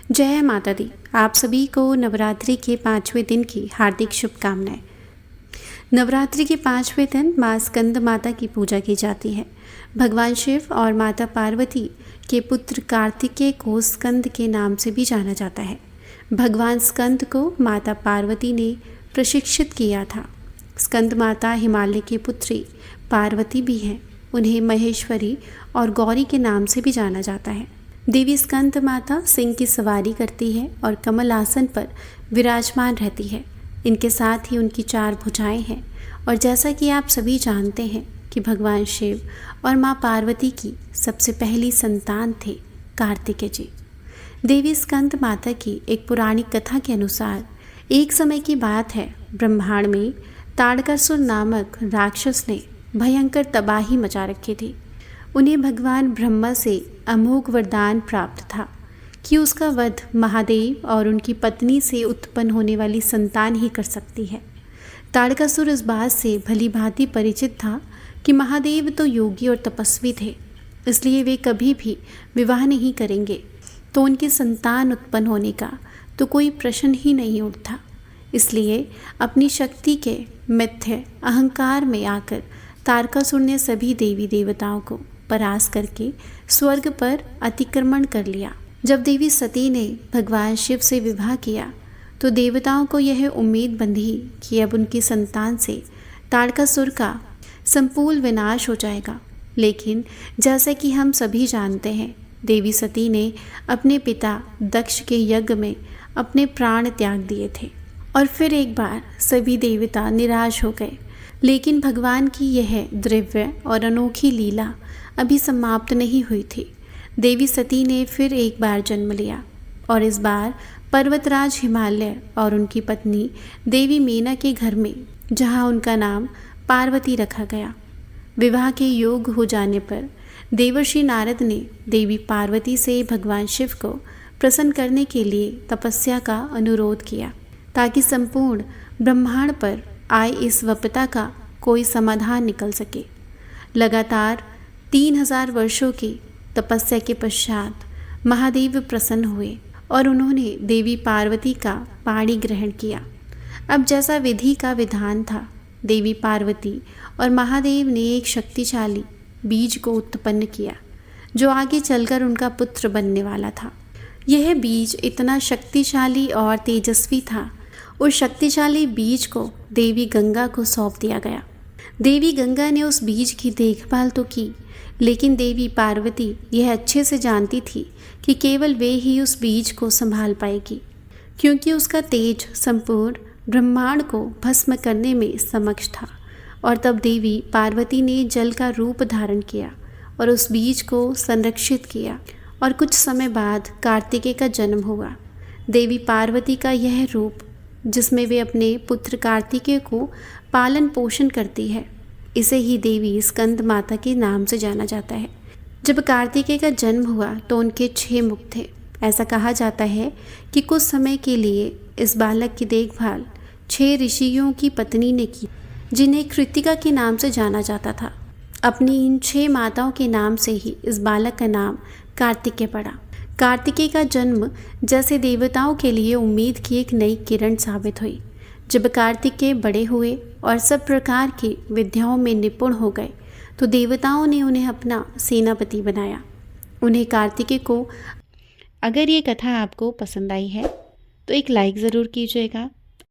जय माता दी। आप सभी को नवरात्रि के 5वें दिन की हार्दिक शुभकामनाएं। नवरात्रि के 5वें दिन माँ स्कंद माता की पूजा की जाती है। भगवान शिव और माता पार्वती के पुत्र कार्तिकेय को स्कंद के नाम से भी जाना जाता है। भगवान स्कंद को माता पार्वती ने प्रशिक्षित किया था। स्कंद माता हिमालय की पुत्री पार्वती भी हैं। उन्हें महेश्वरी और गौरी के नाम से भी जाना जाता है। देवी स्कंद माता सिंह की सवारी करती है और कमल आसन पर विराजमान रहती है। इनके साथ ही उनकी 4 भुजाएं हैं और जैसा कि आप सभी जानते हैं कि भगवान शिव और माँ पार्वती की सबसे पहली संतान थे कार्तिकेय जी। देवी स्कंद माता की एक पौराणिक कथा के अनुसार एक समय की बात है, ब्रह्मांड में ताड़कासुर नामक राक्षस ने भयंकर तबाही मचा रखी थी। उन्हें भगवान ब्रह्मा से अमोघ वरदान प्राप्त था कि उसका वध महादेव और उनकी पत्नी से उत्पन्न होने वाली संतान ही कर सकती है। ताड़कासुर इस बात से भली भांति परिचित था कि महादेव तो योगी और तपस्वी थे, इसलिए वे कभी भी विवाह नहीं करेंगे, तो उनकी संतान उत्पन्न होने का तो कोई प्रश्न ही नहीं उठता। इसलिए अपनी शक्ति के मिथ्य अहंकार में आकर ताड़कासुर ने सभी देवी देवताओं को परास्त करके स्वर्ग पर अतिक्रमण कर लिया। जब देवी सती ने भगवान शिव से विवाह किया तो देवताओं को यह उम्मीद बंधी कि अब उनकी संतान से ताड़कासुर का संपूर्ण विनाश हो जाएगा। लेकिन जैसे कि हम सभी जानते हैं, देवी सती ने अपने पिता दक्ष के यज्ञ में अपने प्राण त्याग दिए थे और फिर एक बार सभी देवता निराश हो गए। लेकिन भगवान की यह दिव्य और अनोखी लीला अभी समाप्त नहीं हुई थी। देवी सती ने फिर एक बार जन्म लिया और इस बार पर्वतराज हिमालय और उनकी पत्नी देवी मीना के घर में, जहां उनका नाम पार्वती रखा गया। विवाह के योग हो जाने पर देवर्षि नारद ने देवी पार्वती से भगवान शिव को प्रसन्न करने के लिए तपस्या का अनुरोध किया, ताकि संपूर्ण ब्रह्मांड पर आए इस विपदा का कोई समाधान निकल सके। लगातार 3000 वर्षों की तपस्या के पश्चात महादेव प्रसन्न हुए और उन्होंने देवी पार्वती का पाणी ग्रहण किया। अब जैसा विधि का विधान था, देवी पार्वती और महादेव ने एक शक्तिशाली बीज को उत्पन्न किया, जो आगे चलकर उनका पुत्र बनने वाला था। यह बीज इतना शक्तिशाली और तेजस्वी था। उस शक्तिशाली बीज को देवी गंगा को सौंप दिया गया। देवी गंगा ने उस बीज की देखभाल तो की, लेकिन देवी पार्वती यह अच्छे से जानती थी कि केवल वे ही उस बीज को संभाल पाएगी, क्योंकि उसका तेज संपूर्ण ब्रह्मांड को भस्म करने में समक्ष था। और तब देवी पार्वती ने जल का रूप धारण किया और उस बीज को संरक्षित किया और कुछ समय बाद कार्तिकेय का जन्म हुआ। देवी पार्वती का यह रूप, जिसमें वे अपने पुत्र कार्तिकेय को पालन पोषण करती है, इसे ही देवी स्कंद माता के नाम से जाना जाता है। जब कार्तिकेय का जन्म हुआ तो उनके 6 मुख थे। ऐसा कहा जाता है कि कुछ समय के लिए इस बालक की देखभाल 6 ऋषियों की पत्नी ने की, जिन्हें कृतिका के नाम से जाना जाता था। अपनी इन 6 माताओं के नाम से ही इस बालक का नाम कार्तिकेय पड़ा। कार्तिकेय का जन्म जैसे देवताओं के लिए उम्मीद की एक नई किरण साबित हुई। जब कार्तिकेय बड़े हुए और सब प्रकार की विद्याओं में निपुण हो गए तो देवताओं ने उन्हें अपना सेनापति बनाया। उन्हें कार्तिकेय को, अगर ये कथा आपको पसंद आई है तो एक लाइक ज़रूर कीजिएगा